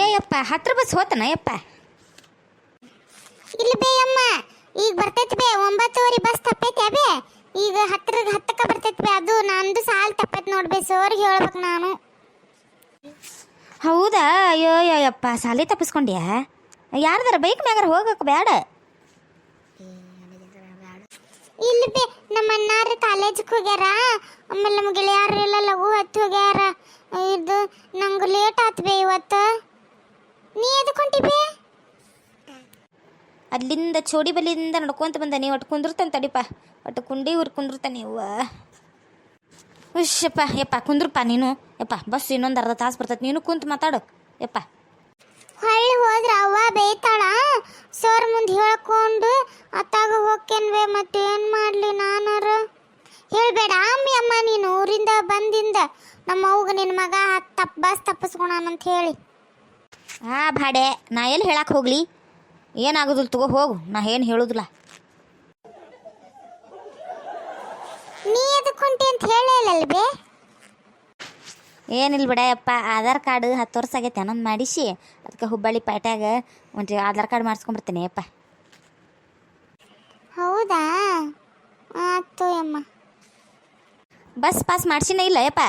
ಏ ಯಪ್ಪ ಹತ್ರ ಬಸ್ ಹೋತನ ಯಪ್ಪ. ಇಲ್ಲಿ ಬೇ ಅಮ್ಮ ಈಗ ಬರ್ತೈತಿ ಬೇ 9:30 ಬಸ್ ತಪ್ಪೈತಿ ಬೇ. ಈಗ 10ಕ್ಕೆ ಬರ್ತೈತಿ ಬೇ. ಅದು ನಂದು ಸಾಲ್ ತಪ್ಪೈತಿ ನೋಡ್ಬೇ, ಸೋರಿಗೆ ಹೇಳ್ಬೇಕು ನಾನು. ಹೌದಾ? ಅಯ್ಯೋ ಯಪ್ಪ ಸಾಲಿ ತಪ್ಪಿಸ್ಕೊಂಡ್ಯಾ? ಯಾರ್ದಾರ ಬೈಕ್ ಮ್ಯಾಗಾರ ಹೋಗಕ್ಕೆ ಬೇಡ. ಇಲ್ಲಿ ಬೇ ನಮ್ಮ ಅಣ್ಣಾರು ಕಾಲೇಜಿಗೆ ಹೋಗ್ಯಾರ, ಆಮೇಲೆ ನಮ್ಮ ಗೆಳೆಯರೆಲ್ಲ ಲಘು ಹತ್ತಿ ಹೋಗ್ಯಾರ. ಇದು ನಂಗೆ ಲೇಟ್ ಆತ್ ಬೇ ಇವತ್ತು. ನೀ ಎದಕ್ಕೆ ಹೊಂಟಿ ಬೇ? ಅಲ್ಲಿಂದ ಚೋಡಿ ಬಲ್ಲಿಂದ ನಡ್ಕೊಂತ ಬಂದ. ನೀವು ಒಟ್ಟು ಕುಂದಿರ್ತಾನೆ ತಡಿಪ, ಒಟ್ಟು ಕುಂಡಿ ಊರು ಕುಂದಿರ್ತಾನೆ ಇವ್ವ. ಯಪ್ಪ ಯಪ್ಪ ಕುಂದ್ರಪ್ಪ ನೀನು. ಯಪ್ಪ ಬಸ್ ಇನ್ನೊಂದು ಅರ್ಧ ತಾಸು ಬರ್ತೈತೆ, ನೀನು ಕುಂತು ಮಾತಾಡು ಯಪ್ಪ. ಹೊಳ್ಳಿ ಹೋದ್ರೆ ಅವ್ವ ಬೇಯ್ತಾಳ. ಸರ್ ಮುಂದೆ ಹೇಳ್ಕೊಂಡು ಅತ್ತಾಗ ಹೋಗ್ಕೇನ್ವೆ, ಮತ್ತೆ ಏನು ಮಾಡಲಿ ನಾನಾರ? ಹೇಳ್ಬೇಡ ಅಮ್ಮ ನೀನು ಊರಿಂದ ಬಂದಿಂದ ನಮ್ಮ ಅವ್ಗ ನಿನ್ನ ಮಗ ಬಸ್ ತಪ್ಪಿಸ್ಕೊಳಂತ ಹೇಳಿ. ಭಾಡೆ ನಾ ಎಲ್ಲಿ ಹೇಳಕ್ಕೆ ಹೋಗ್ಲಿ? ಏನಾಗೋದಿಲ್ಲ ತಗೋ ಹೋಗು, ನಾ ಏನು ಹೇಳೋದಿಲ್ಲ. ನೀ ಎದಕ್ಕೆ ಹೊಂಟಿ ಅಂತ ಹೇಳಿಲ್ಲಲ್ಲ ಬೇ? ಏನಿಲ್ಲ ಬಿಡಯಪ್ಪ, ಆಧಾರ್ ಕಾರ್ಡ್ 10 ವರ್ಷ ಆಗೈತೆ ಅನ್ನೊಂದು ಮಾಡಿಸಿ, ಅದಕ್ಕೆ ಹುಬ್ಬಳ್ಳಿ ಪೇಟ್ಯಾಗ ಒಂದು ಆಧಾರ್ ಕಾರ್ಡ್ ಮಾಡಿಸ್ಕೊಂಬರ್ತೀನಿ ಅಪ್ಪ. ಹೌದಾ? ಆಯ್ತು ಅಮ್ಮ. ಬಸ್ ಪಾಸ್ ಮಾಡಿಸಿನೇ ಇಲ್ಲ ಯಪ್ಪ,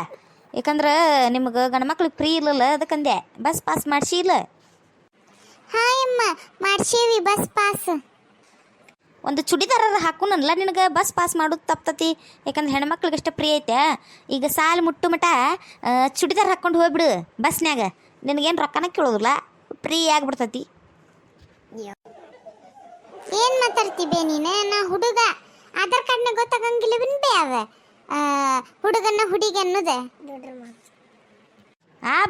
ಯಾಕಂದ್ರೆ ನಿಮ್ಗೆ ಗಂಡು ಮಕ್ಳಿಗೆ ಫ್ರೀ ಇಲ್ಲಲ್ಲ, ಅದಕ್ಕಂದೆ ಬಸ್ ಪಾಸ್ ಮಾಡಿಸಿ ಇಲ್ಲ. ಹಾಂ ಅಮ್ಮ ಮಾಡ್ಸೀವಿ ಬಸ್ ಪಾಸ್. ಒಂದು ಚುಡಿದಾರ ಹಾಕೋನಲ್ಲ ನಿನಗೆ ಬಸ್ ಪಾಸ್ ಮಾಡೋದು ತಪ್ತತಿ, ಯಾಕಂದ್ರೆ ಹೆಣ್ಮಕ್ಳಿಗೆ ಅಷ್ಟು ಫ್ರೀ ಐತೆ. ಈಗ ಸಾಲು ಮುಟ್ಟು ಮಟ ಚುಡಿದಾರ ಹಾಕ್ಕೊಂಡು ಹೋಗ್ಬಿಡು ಬಸ್ನ್ಯಾಗ, ನಿನಗೇನು ರೊಕ್ಕನ ಕೇಳೋದಿಲ್ಲ, ಫ್ರೀ ಆಗಿಬಿಡ್ತತಿ. ಏನು ಮಾತಾಡ್ತಿ ಬೇ ನೀನು? ನಾ ಹುಡುಗ, ಆಧಾರ್ ಕಾರ್ಡ್ನಾಗ ಗೊತ್ತಾಗಂಗಿಲ್ಲ ಬೇ ಅವ ಹುಡುಗನ್ನ ಹುಡುಗಿ ಅನ್ನೋದೆ.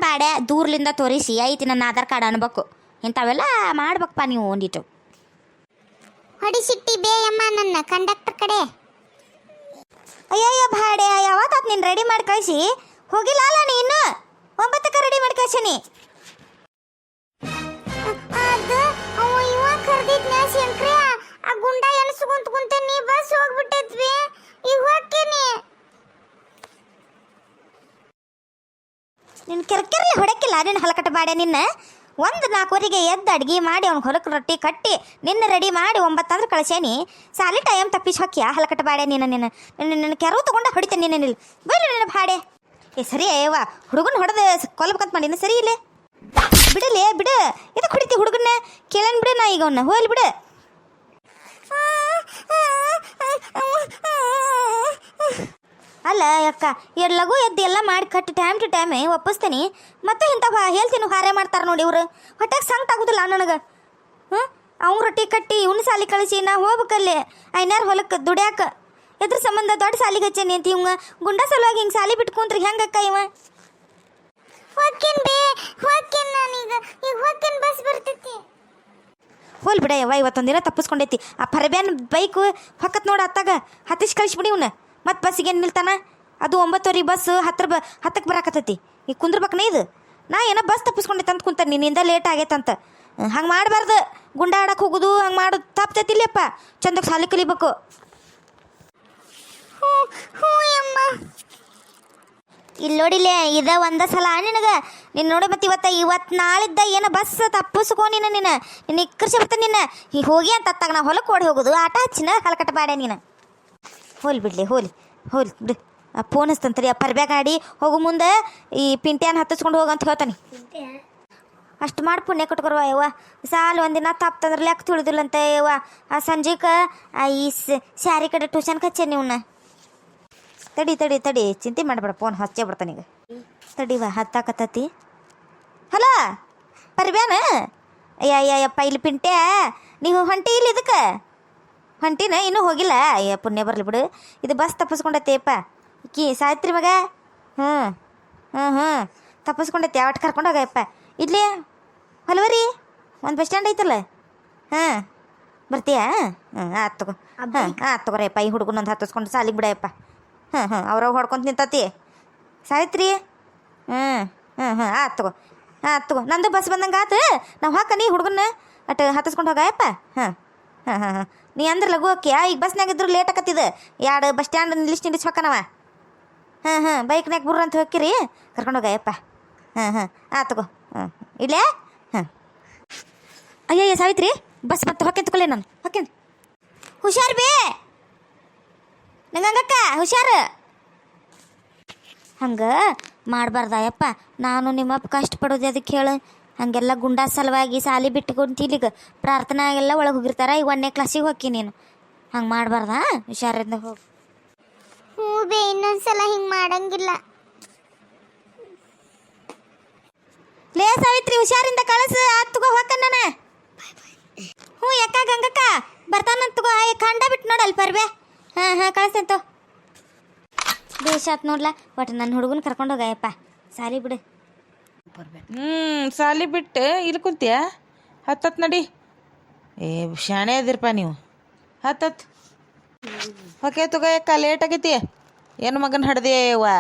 ಬಾಡೆ ದೂರ್ಲಿಂದ ತೋರಿಸಿ ಐತಿ ನನ್ನ ಆಧಾರ್ ಕಾರ್ಡ್ ಅನ್ಬೇಕು, ಇಂಥವೆಲ್ಲ ಮಾಡ್ಬೇಕಪ್ಪ ನೀವು ಒಂದಿಟ್ಟು. ಹೊಡಿಸಿಟ್ಟಿ ಬೇ ಅಮ್ಮ ನನ್ನ ಕಂಡಕ್ಟರ್ ಕಡೆ. ಅಯ್ಯಯ್ಯ ಭಾಡೆ, ಯಾವತ್ತಾತ್ ನೀನು ರೆಡಿ ಮಾಡಿ ಕಳಿಸಿ ಹೋಗಿಲ್ಲ ಅಲ್ಲ ನೀನು? 9ಕ್ಕೆ ರೆಡಿ ಮಾಡಿ ಕಳ್ಸೀನಿ. ಅದು ಅವ ಇವ ಕರ್ದಿದ್ನ ಶಂಕ್ರ, ಆ ಗುಂಡ ಎನಸ್ಕೊಂತ ಕುಂತೇನಿ, ಬಸ್ ಹೋಗ್ಬಿಟ್ಟೈತ್ವಿ, ಈಗ ಹೋಗ್ತೀನಿ. ನಿನ್ನ ಕೆರ್ಕೆರ್ಲಿ ಹೊಡಕ್ಕಿಲ್ಲ ನಿನ್ನ ಹಲಕಟ ಬಾಡೆ. ನಿನ್ನ 4:04 ಎದ್ದು ಅಡ್ಗೆ ಮಾಡಿ ಅವ್ನು ಹೊಲಕ್ಕೆ ರೊಟ್ಟಿ ಕಟ್ಟಿ ನಿನ್ನ ರೆಡಿ ಮಾಡಿ 9 ಅಂದ್ರೆ ಕಳ್ಸೇನಿ. ಸಾಲಿ ಟೈಮ್ ತಪ್ಪಿಸಿ ಹಾಕಿಯಾ ಹಲಕಟ ಬಾಡೆ ನೀನು? ನಿನ್ನ ಕೆರವು ತೊಗೊಂಡ ಹೊಡಿತೇನೆ ನೀನು. ನಿಲ್ಲ ಬೈಲಿ ನಿನ್ನ ಭಾಡೆ. ಸರಿ ಅಯ್ಯವ್ವ, ಹುಡುಗನ ಹೊಡೆದು ಕೊಲ್ಬೇಕಂತ ಮಾಡಿನ ಸರಿ ಇಲ್ಲೇ ಬಿಡಲಿ ಬಿಡು. ಇದಕ್ಕೆ ಹೊಡಿತಿ ಹುಡುಗನ್ನ? ಕೇಳನ್ ಬಿಡು, ನಾ ಈಗ ಅವನ್ನ ಹೋಗ್ಲಿ ಬಿಡು. ಅಲ್ಲ ಅಕ್ಕ, ಎರಡು ಲಘು ಎದ್ದು ಎಲ್ಲ ಮಾಡಿ ಕಟ್ಟಿ ಟೈಮ್ ಟು ಟೈಮ್ ಒಪ್ಪಿಸ್ತೀನಿ. ಮತ್ತೆ ಇಂಥವು ಹೇಳ್ತೀನಿ ಹಾರೆ ಮಾಡ್ತಾರೆ ನೋಡಿ ಇವರು. ಹೊಟ್ಟೆಗೆ ಸಂಕಟ ಆಗೋದಿಲ್ಲ ನನಗೆ. ಅವ್ನು ರೊಟ್ಟಿ ಕಟ್ಟಿ ಇವ್ನ ಸಾಲಿ ಕಳಿಸಿ ನಾ ಹೋಗ್ಬೇಕಲ್ಲಿ ಐನಾರು ಹೊಲಕ್ಕೆ ದುಡ್ಯಾಕ. ಎದ್ರ ಸಂಬಂಧ ದೊಡ್ಡ ಸಾಲಿಗೆ ಹಚ್ಚೇನಿ ಅಂತ ಇವಂಗ ಗುಂಡ ಸಲುವಾಗಿ ಹಿಂಗೆ ಸಾಲಿ ಬಿಟ್ಕೊಂಡ್ರಿ ಹೆಂಗಕ್ಕ ಇವ? ಹೋಗ್ತೀನಿ ಬೇ, ಹೋಗ್ತೀನಿ ನಾನೀಗ, ಈಗ ಹೋಗ್ತೀನಿ ಬಸ್ ಬರ್ತೈತಿ. ಹೋಲ್ ಬಿಡ ಯವ್ವ, ಇವತ್ತೊಂದು ದಿನ ತಪ್ಪಿಸ್ಕೊಂಡೈತಿ. ಆ ಪರಬ್ಯಾನ್ ಬೈಕು ಹೊಕ್ಕತ್ ನೋಡು ಅತ್ತಾಗ ಹತ್ತಿಸಿ ಕಳಿಸ್ಬಿಡಿ ಇವ್ನ. ಮತ್ತು ಬಸ್ಸಿಗೆ ಏನು ನಿಲ್ತಾನ? ಅದು 9:30 ಬಸ್ 10ಕ್ಕೆ ಬರಾಕತ್ತೈತಿ. ಈಗ ಕುಂದ್ರಬೇಕನ ಇದು? ನಾ ಏನೋ ಬಸ್ ತಪ್ಪಿಸ್ಕೊಂಡೈತೆ ಅಂತ ಕುಂತಾನೆ, ನಿನ್ನಿಂದ ಲೇಟ್ ಆಗೈತಂತ. ಹಂಗೆ ಮಾಡಬಾರ್ದು, ಗುಂಡ ಆಡಕ್ಕೆ ಹೋಗೋದು ಹಂಗೆ ಮಾಡೋದು ತಪ್ತೈತಿಲ್ಲಪ್ಪ. ಚಂದಕ್ಕೆ ಸಾಲಿ ಕಲಿಬೇಕು. ಹ್ಞೂ ಅಮ್ಮ. ಇಲ್ಲಿ ನೋಡಿಲ್ಲೇ ಇದ ಒಂದೇ ಸಲ ನಿನಗೆ. ನೀನು ನೋಡಿ ಮತ್ತೆ ಇವತ್ತು ನಾಳಿದ್ದ ಏನೋ ಬಸ್ ತಪ್ಪಿಸ್ಕೊ ನೀನು. ನಿನ್ನ ಇಕ್ಕರ್ಸಿ ಬರ್ತಾನೆ ನಿನ್ನ. ಈಗ ಹೋಗಿ ಅಂತ ಅತ್ತಾಗ ನಾ ಹೊಲಕ್ಕೆ ಓಡಿ ಹೋಗೋದು ಆಟ ಹಚ್ಚಿನ ಹಲಕಟ್ಟ ಬಾಡೆ ನೀನು. ಹೋಲಿ ಬಿಡ್ಲಿ, ಹೋಲಿ ಬಿಡು. ಫೋನ್ ಹಚ್ತಂತರಿ ಆ ಪರ್ಬ್ಯಾಗ ಆಡಿ ಹೋಗು ಮುಂದೆ ಈ ಪಿಂಟ್ಯಾನ ಹತ್ತಿಸ್ಕೊಂಡು ಹೋಗಂತ ಹೇಳ್ತಾನೆ. ಅಷ್ಟು ಮಾಡಿ ಪುಣ್ಯ ಕಟ್ಕೊರ್ವ ಯವ್ವ. ಸಾಲು ಒಂದಿನ ತಪ್ಪಂದ್ರೆ ಲೆಕ್ಕ ತಿಳಿದಿಲ್ಲಂತೆ ಯವ್ವ. ಆ ಸಂಜೆಗೆ ಈ ಸ್ಯಾರಿ ಕಡೆ ಟ್ಯೂಷನ್ಗೆ ಹಚ್ಚೆ ನೀವನ್ನ. ತಡಿ ಚಿಂತೆ ಮಾಡಬೇಡ, ಫೋನ್ ಹಚ್ಚೇ ಬಿಡ್ತಾನೆ ಈಗ. ತಡಿವ ಹತ್ತಾಕತ್ತತಿ. ಹಲೋ ಪರ್ಬ್ಯಾನ? ಅಯ್ಯಪ್ಪ ಇಲ್ಲಿ ಪಿಂಟ್ಯಾ ನೀವು ಹೊಂಟಿ ಇಲ್ಲಿ ಇದಕ್ಕೆ ಹೊಂಟಿನ? ಇನ್ನೂ ಹೋಗಿಲ್ಲ? ಅಯ್ಯ ಪುಣ್ಯ ಬರಲಿ ಬಿಡು. ಇದು ಬಸ್ ತಪ್ಪಿಸ್ಕೊಂಡೈತೆಯಪ್ಪ ಈಕಿ ಸಾಯ್ತ್ರಿ ಮಗ. ಹ್ಞೂ ತಪ್ಪಿಸ್ಕೊಂಡೈತಿ. ಯಾವಟ್ಟು ಕರ್ಕೊಂಡೋಗಪ್ಪ. ಇಲ್ಲಿ ಹೊಲವರಿ ಒಂದು ಬಸ್ ಸ್ಟ್ಯಾಂಡ್ ಐತಲ್ಲ, ಬರ್ತೀಯಾ? ಆಯ್ತು ತಗೋ. ಆಯ್ತು ತಗೋರಪ್ಪ, ಈ ಹುಡುಗನೊಂದು ಹತ್ತಿಸ್ಕೊಂಡು ಸಾಲಿಗೆ ಬಿಡಯಪ್ಪ. ಅವ್ರವ್ ಹೊಡ್ಕೊಂತ ನಿಂತತಿ ಸಾಯ್ತ್ರಿ. ಆಯ್ತು ತಗೋ. ನಂದು ಬಸ್ ಬಂದಂಗೆ ಆತು. ನಾವು ಹಾಕ ನೀ ಹುಡುಗನ್ನ ಅಟ್ಟು ಹತ್ತಿಸ್ಕೊಂಡು ಹೋಗಯಪ್ಪ. ನೀ ಅಂದ್ರೆ ಲಘು ಹಾಕಿಯಾ? ಈಗ ಬಸ್ನಾಗ ಇದ್ರು ಲೇಟ್ ಆಕತ್ತಿದೆ. 2 ಬಸ್ ಸ್ಟ್ಯಾಂಡ್ ನಿಲ್ಲಿಸಿ ಹೊಕ್ಕನವ. ಬೈಕ್ನಾಗ ಬರ್ರ ಅಂತ ಹೋಗಿರಿ, ಕರ್ಕೊಂಡು ಹೋಗಯಪ್ಪ. ಆಯ್ತು ತಗೋ. ಹಾಂ ಇಲ್ಲೇ ಹಾಂ ಅಯ್ಯಯ್ಯ ಸಾವಿತ್ರಿ ಬಸ್ ಮತ್ತೆ ಹೊಕ್ಕೆ ತಗೊಳ್ಳೆ ನಾನು ಹೊಕ್ಕೆ ಹುಷಾರು ಬೇ ನಂಗಕ್ಕ ಹುಷಾರು ಹಂಗೆ ಮಾಡಬಾರ್ದಯ್ಯಪ್ಪ ನಾನು ನಿಮ್ಮಪ್ಪ ಕಷ್ಟಪಡೋದು ಅದಕ್ಕೆ ಹೇಳು ಹಾಗೆಲ್ಲ ಗುಂಡಾ ಸಲುವಾಗಿ ಸಾಲಿ ಬಿಟ್ಟುಕೊಂತೀಲಿಗ ಪ್ರಾರ್ಥನಾ ಎಲ್ಲ ಒಳಗೆ ಹೋಗಿರ್ತಾರ ಈಗ 1ನೇ ಕ್ಲಾಸಿಗೆ ಹೋಗಿ ನೀನು ಹಂಗೆ ಮಾಡಬಾರ್ದಾ ಹುಷಾರಿಂದ ಹೋಗಿ ಹ್ಞೂ ಬೇ ಇನ್ನೊಂದ್ಸಲ ಹಿಂಗೆ ಮಾಡಂಗಿಲ್ಲ. ಲೇ ಸಾವಿತ್ರಿ ಹುಷಾರಿಂದ ಕಳಿಸು ತಗೋ ಹೋಗ್ಕಣ್ಣ ಹ್ಞೂ ಯಾಕ ಗಂಗಕ್ಕ ಬರ್ತಾನಂತ ತಗೋ ಖಂಡ ಬಿಟ್ಟು ನೋಡಲ್ಲಿ ಬರ್ಬೇ ಹಾಂ ಕಳಿಸ್ತಂತ ಬೇಷ್ ಆತ್ ನೋಡ್ಲಾ ಒಟ್ಟು ನನ್ನ ಹುಡುಗನ ಕರ್ಕೊಂಡು ಹೋಗಯ್ಯಪ್ಪ ಸಾರಿ ಬಿಡು ಸಾಲಿ ಬಿಟ್ಟು ಇಲ್ಲಿ ಕುಂತೀಯ ಹತ್ತತ್ತು ನಡಿ ಏ ಶಾಣೆ ಅದಿರಪ್ಪ ನೀವು ಹತ್ತತ್ತು ಓಕೆ ತಗೋಯಕ್ಕ ಲೇಟ್ ಆಗೈತಿ ಏನು ಮಗನ ಹಡ್ದೆ ವಾ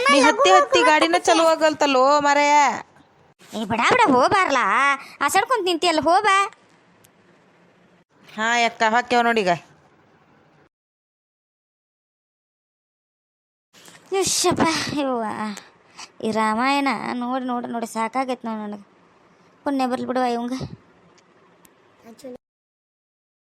ನೀ ಹತ್ತಿ ಗಾಡಿನ ಚಲೋ ಆಗಲ್ತಲ್ಲೋ ಮರೆಯ ಏ ಬಿಡ ಹೋಗ್ಬಾರ್ಲಾ ಆಸಾಡ್ಕೊಂತ ನಿಂತಿಯಲ್ಲ ಹೋಬಾ ಹಾಂ ಅಕ್ಕ ಹಾಕ್ಯವ ನೋಡೀಗ ಯಶಪ್ಪ ಇವ್ವ ಈ ರಾಮಾಯಣ ನೋಡಿ ನೋಡಿ ನೋಡಿ ಸಾಕಾಗೈತೆ ನಾವು ನನಗೆ ಪುಣ್ಯ ಬರ್ಲಿ ಬಿಡುವ ಇವಂಗ